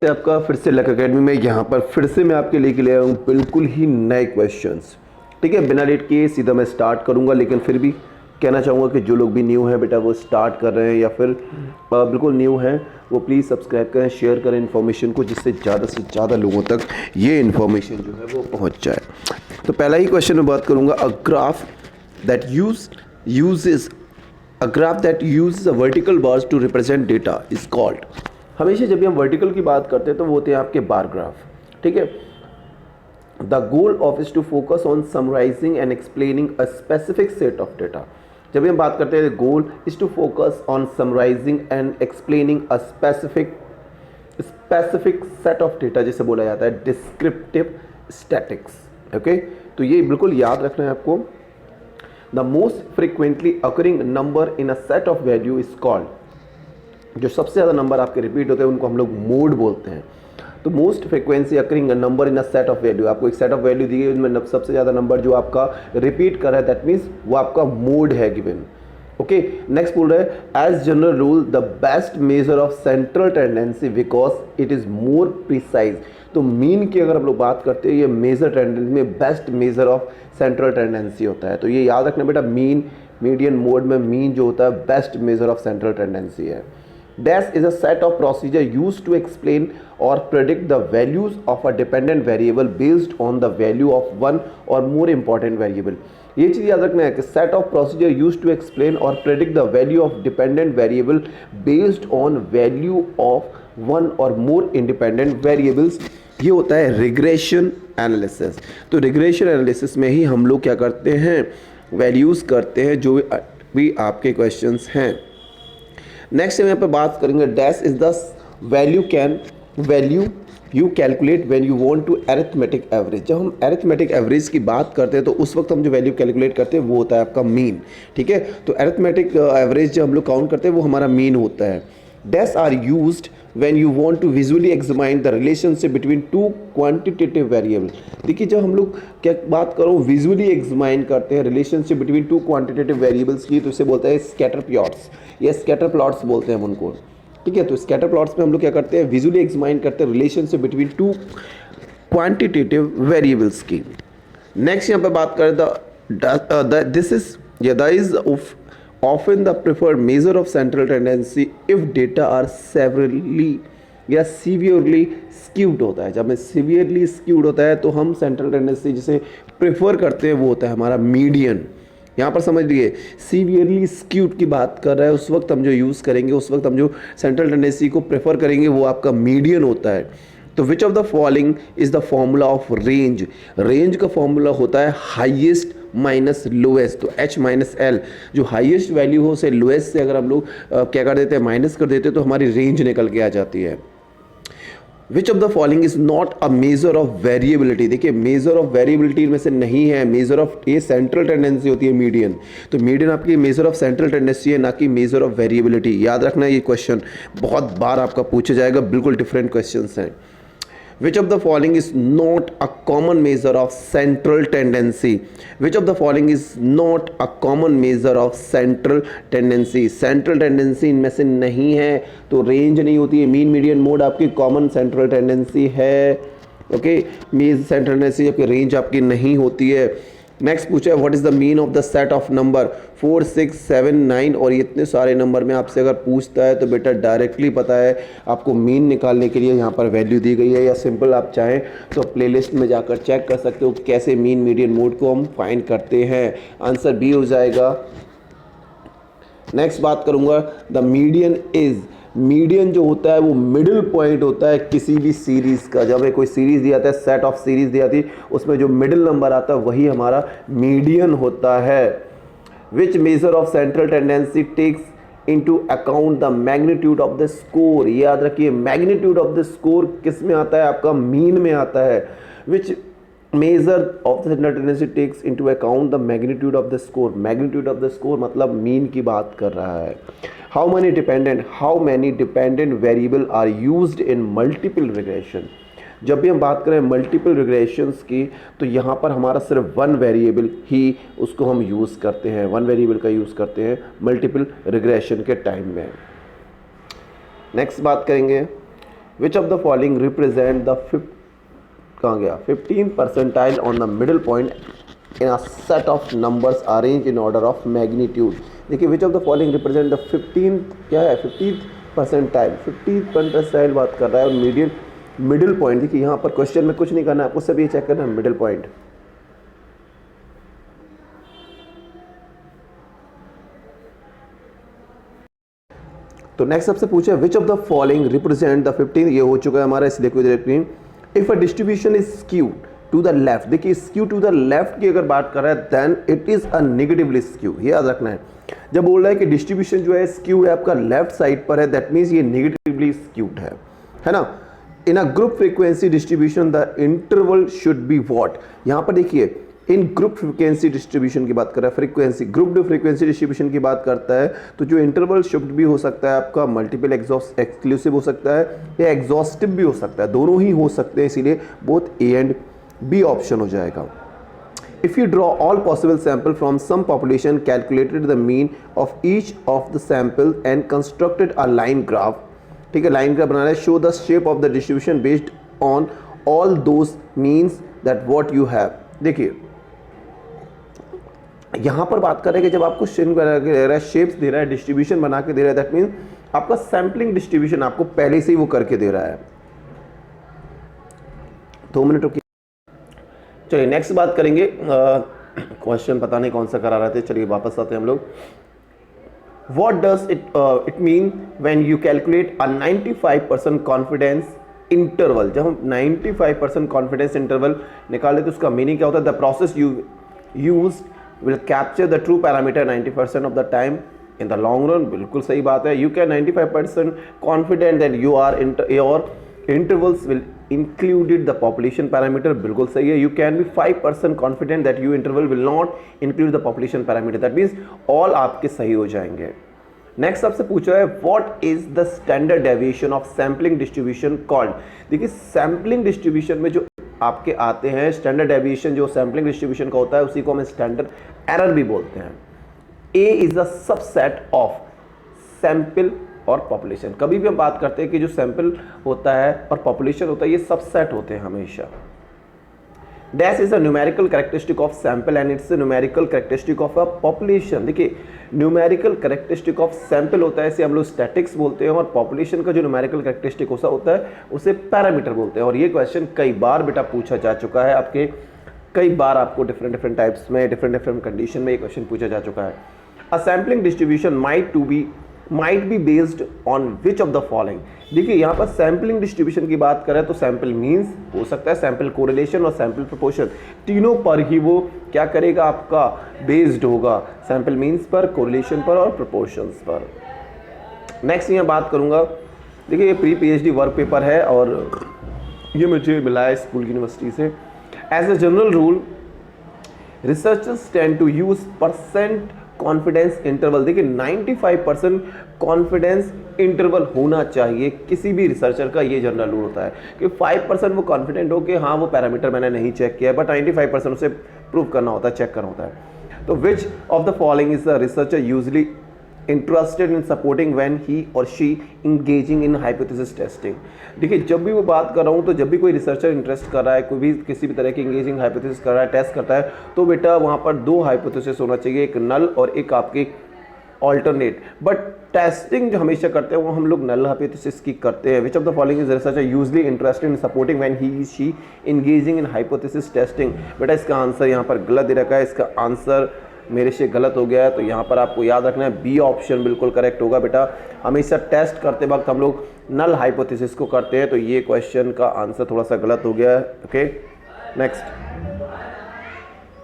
आपका फिर से लक अकेडमी में यहाँ पर फिर से मैं आपके लेके ले आया हूँ बिल्कुल ही नए क्वेश्चंस। ठीक है, बिना लेट किए सीधा मैं स्टार्ट करूँगा, लेकिन फिर भी कहना चाहूँगा कि जो लोग भी न्यू हैं बेटा वो स्टार्ट कर रहे हैं या फिर बिल्कुल न्यू हैं वो प्लीज़ सब्सक्राइब करें, शेयर करें इन्फॉर्मेशन को, जिससे ज़्यादा से ज़्यादा लोगों तक ये इन्फॉर्मेशन जो है वो पहुँच जाए। तो पहला ही क्वेश्चन में बात करूँगा, a graph that uses a vertical bars to represent data is called। हमेशा जब भी हम वर्टिकल की बात करते हैं तो वो होते हैं आपके बार ग्राफ। ठीक है, the goal of is to focus on summarising and explaining a specific set of data. जब भी हम बात करते हैं goal is to focus on summarising and explaining a specific set of data, जिसे बोला जाता है डिस्क्रिप्टिव स्टैटिक्स। ओके, तो ये बिल्कुल याद रखना है आपको। The most frequently occurring number in a set of value is called, जो सबसे ज़्यादा नंबर आपके रिपीट होते हैं उनको हम लोग मोड बोलते हैं। तो most frequency occurring number in a set of value, आपको एक सेट ऑफ वैल्यू दी गई, उनमें सबसे ज़्यादा नंबर जो आपका रिपीट कर रहा है दैट मीन्स वो आपका मोड है गिवन। ओके, नेक्स्ट बोल रहा है as general rule the best measure of central tendency because it is more precise. तो मीन की अगर हम लोग बात करते हैं, ये मेजर टेंडेंसी में best measure of central tendency होता है। तो ये याद रखना बेटा, मीन मीडियन मोड में मीन जो होता है best measure of central tendency है। Dash is a set of procedure used to explain or predict the values of a dependent variable based on the value of one or more important variable। ये चीज़ याद रखना है कि set of procedure used to explain or predict the value of dependent variable based on value of one or more independent variables, ये होता है regression analysis. तो regression analysis में ही हम लोग क्या करते हैं, वैल्यूज़ करते हैं जो भी आपके क्वेश्चंस हैं। नेक्स्ट हम यहाँ पे बात करेंगे, dash is the value you calculate when you want to arithmetic average. जब हम अरिथमेटिक एवरेज की बात करते हैं तो उस वक्त हम जो वैल्यू कैलकुलेट करते हैं वो होता है आपका मीन। ठीक है, तो अरिथमेटिक एवरेज जब हम लोग काउंट करते हैं वो हमारा मीन होता है। Dash are used when you want to visually examine the relationship between two quantitative variable। देखिए जब हम लोग क्या बात करो विजुअली एग्जामाइन करते हैं relationship between two quantitative variables की, तो इसे बोलते हैं स्कैटर प्लॉट्स, या स्कैटर प्लॉट्स बोलते हैं हम उनको। ठीक है, तो स्कैटर प्लॉट्स में हम लोग क्या करते हैं, विजुअली एग्जामाइन करते हैं relationship between two quantitative variables की। नेक्स्ट यहाँ पे बात करें this is often the preferred measure of central tendency if data are severely या severely skewed होता है। जब में severely skewed होता है तो हम central tendency जिसे प्रेफर करते हैं वो होता है हमारा मीडियन। यहाँ पर समझ लीजिए severely skewed की बात कर रहा है, उस वक्त हम जो यूज़ करेंगे, उस वक्त हम जो central tendency को प्रेफर करेंगे वो आपका मीडियन होता है। तो which of the following is the formula of range. Range का फॉर्मूला होता है हाईएस्ट माइनस लोएस्ट। तो h माइनस एल, जो हाईएस्ट वैल्यू हो से लोएस्ट से अगर हम लोग क्या कर देते हैं, माइनस कर देते हैं, तो हमारी रेंज निकल के आ जाती है। विच of the following is not a measure of variability. देखिए मेजर ऑफ वेरिएबिलिटी में से नहीं है, मेजर ऑफ ये सेंट्रल टेंडेंसी होती है मीडियन। तो मीडियन आपकी मेजर ऑफ सेंट्रल टेंडेंसी है, ना कि मेजर ऑफ वेरिएबिलिटी। याद रखना ये क्वेश्चन बहुत बार आपका पूछा जाएगा, बिल्कुल डिफरेंट क्वेश्चन हैं। Which of the following is not a common measure of central tendency? Which of the following is not a common measure of central tendency? Central tendency इनमें से नहीं है, तो रेंज नहीं होती है। मीन मीडियन मोड आपकी कॉमन सेंट्रल टेंडेंसी है। ओके, मीन सेंट्रल टेंडेंसी आपकी रेंज आपकी नहीं होती है। नेक्स्ट पूछा है what is the mean of the set of number 4, 6, 7, 9 और इतने सारे नंबर में आपसे अगर पूछता है तो बेटा डायरेक्टली पता है आपको मीन निकालने के लिए यहाँ पर वैल्यू दी गई है, या सिंपल आप चाहें तो प्लेलिस्ट में जाकर चेक कर सकते हो कैसे मीन मीडियन मोड को हम फाइंड करते हैं। आंसर बी हो जाएगा। नेक्स्ट बात करूँगा, द मीडियन इज़, मीडियन जो होता है वो मिडिल पॉइंट होता है किसी भी सीरीज़ का। जब हमें कोई सीरीज़ दिया जाता है, सेट ऑफ सीरीज़ दी जाती है, उसमें जो मिडिल नंबर आता है वही हमारा मीडियन होता है। Which measure of central tendency takes into account the magnitude of the score. याद रखिए मैग्नीट्यूड ऑफ द स्कोर किस में आता है, आपका मीन में आता है। Which measure of the central tendency takes into account the magnitude of the score. Magnitude of the score मतलब मीन की बात कर रहा है। How many dependent variable are used in multiple regression. जब भी हम बात करें मल्टीपल रिग्रेशंस की तो यहाँ पर हमारा सिर्फ वन वेरिएबल ही उसको हम यूज़ करते हैं, वन वेरिएबल का यूज़ करते हैं मल्टीपल रिग्रेशन के टाइम में। नेक्स्ट बात करेंगे, which of the following represent the कहाँ गया 15th percentile on the middle point in a set of numbers arrange in order of magnitude. देखिए which of the following represent the 15th क्या है 15th percentile, 15th percentile बात कर रहा है। और मिडिल पॉइंट, देखिए यहाँ पर क्वेश्चन में कुछ नहीं करना है आपको, सब ये चेक करना है मिडिल पॉइंट। तो नेक्स्ट सबसे पूछा which of the following represent the 15, ये हो चुका है हमारा, इसलिए कोई direct. If a distribution is skew to the left, देखिए स्क्यू टू द लेफ्ट की अगर बात कर रहा है then it is a negatively skew, ये याद रखना है। जब बोल रहा है कि डिस्ट्रीब्यूशन जो है स्क्यू है आपका लेफ्ट साइड पर है, दैट मीन्स ये नेगेटिवली स्क्यूड है ना। In a group frequency distribution the interval should be what, यहां पर देखिए इन ग्रुप फ्रीक्वेंसी डिस्ट्रीब्यूशन की बात कर रहा है, फ्रीक्वेंसी ग्रुप फ्रीक्वेंसी डिस्ट्रीब्यूशन की बात करता है, तो जो इंटरवल शिफ्ट भी हो सकता है आपका मल्टीपल एक्सक्लूसिव हो सकता है या एग्जॉस्टिव भी हो सकता है, दोनों ही हो सकते हैं, इसीलिए both A and B option हो जाएगा। If you draw all possible sample from some population, calculated the mean of each of the sample and constructed a line graph, ठीक है, लाइन ग्राफ बनाना है, show the shape of the distribution based on all those means that what you have। देखिए यहां पर बात कर रहे हैं कि जब आपको शेप दे रहा है, शेप्स दे रहा है, डिस्ट्रीब्यूशन बना के दे रहा है, दैट मीन आपका सैम्पलिंग डिस्ट्रीब्यूशन आपको पहले से ही वो करके दे रहा है। 2 मिनट रुकिए, चलिए नेक्स्ट बात करेंगे। क्वेश्चन पता नहीं कौन सा करा रहे थे, चलिए वापस आते हैं हम लोग। What does it mean when you calculate a 95% confidence interval? जब हम 95% confidence interval निकाले तो उसका मीनिंग क्या होता है? The process you used will capture the true parameter 90% of the time in the long run। बिल्कुल सही बात है। You can 95% confident that your intervals will included the population parameter, बिल्कुल सही है। You can be 5% confident that your interval will not include the population parameter, that means all आपके सही हो जाएंगे। नेक्स्ट आपसे पूछा है what is the standard deviation of sampling distribution called। देखिए सैम्पलिंग डिस्ट्रीब्यूशन में जो आपके आते हैं स्टैंडर्ड डेविएशन, जो सैम्पलिंग डिस्ट्रीब्यूशन का होता है उसी को हम स्टैंडर्ड एरर भी बोलते हैं। A is a subset of sample और पॉपुलेशन। कभी भी हम बात करते हैं कि जो सैंपल होता है और पॉपुलेशन होता है ये सबसेट होते हैं हमेशा। Dash is a numerical characteristic of sample and it's a numerical characteristic of a population. देखिए न्यूमेरिकल कैरेक्टरिस्टिक ऑफ सैंपल होता है, इसे हम लोग स्टैटिक्स बोलते हैं, और पॉपुलेशन का जो न्यूमेरिकल कैरेक्टरिस्टिक होता है उसे पैरामीटर बोलते हैं। और ये क्वेश्चन कई बार बेटा पूछा जा चुका है आपके, कई बार आपको डिफरेंट टाइप्स में डिफरेंट कंडीशन में ये क्वेश्चन पूछा जा चुका है। A sampling distribution might be based on which of the following. देखिए यहाँ पर सैम्पलिंग डिस्ट्रीब्यूशन की बात करें तो सैंपल मीन्स हो सकता है, सैंपल कोरिलेशन और सैंपल प्रोपोर्शन, तीनों पर ही वो क्या करेगा आपका बेस्ड होगा, सैंपल मीन्स पर, कोरिलेशन पर और प्रोपोर्शंस पर। नेक्स्ट यहाँ बात करूँगा, देखिए ये प्री PhD वर्क पेपर है और ये मुझे मिला है स्कूल यूनिवर्सिटी से। As a general rule researchers tend to use percent confidence interval. देखिए 95% कॉन्फिडेंस इंटरवल होना चाहिए किसी भी रिसर्चर का, ये जनरल रूल होता है कि 5% वो कॉन्फिडेंट हो कि हाँ वो पैरामीटर मैंने नहीं चेक किया है, बट 95% उसे प्रूव करना होता है, चेक करना होता है। तो which of the following is the researcher usually interested in supporting when he और she engaging in hypothesis testing. देखिए जब भी वो बात कर रहा हूँ तो जब भी कोई रिसर्चर इंटरेस्ट कर रहा है, कोई भी किसी भी तरह की इंगेजिंग हाइपोथेसिस कर रहा है, टेस्ट करता है, तो बेटा वहाँ पर 2 हाइपोथेसिस होना चाहिए, एक नल और एक आपकी ऑल्टरनेट। बट टेस्टिंग जो हमेशा करते हैं वो हम लोग नल हाइपोथेसिस की करते हैं। विच of the following is researcher usually interested in supporting when he she engaging in hypothesis testing. बेटा इसका आंसर यहाँ पर गलत दे रखा है, इसका आंसर मेरे से गलत हो गया है, तो यहाँ पर आपको याद रखना है बी ऑप्शन बिल्कुल करेक्ट होगा। बेटा हमेशा टेस्ट करते वक्त हम लोग नल हाइपोथेसिस को करते हैं, तो ये क्वेश्चन का आंसर थोड़ा सा गलत हो गया है। Okay next.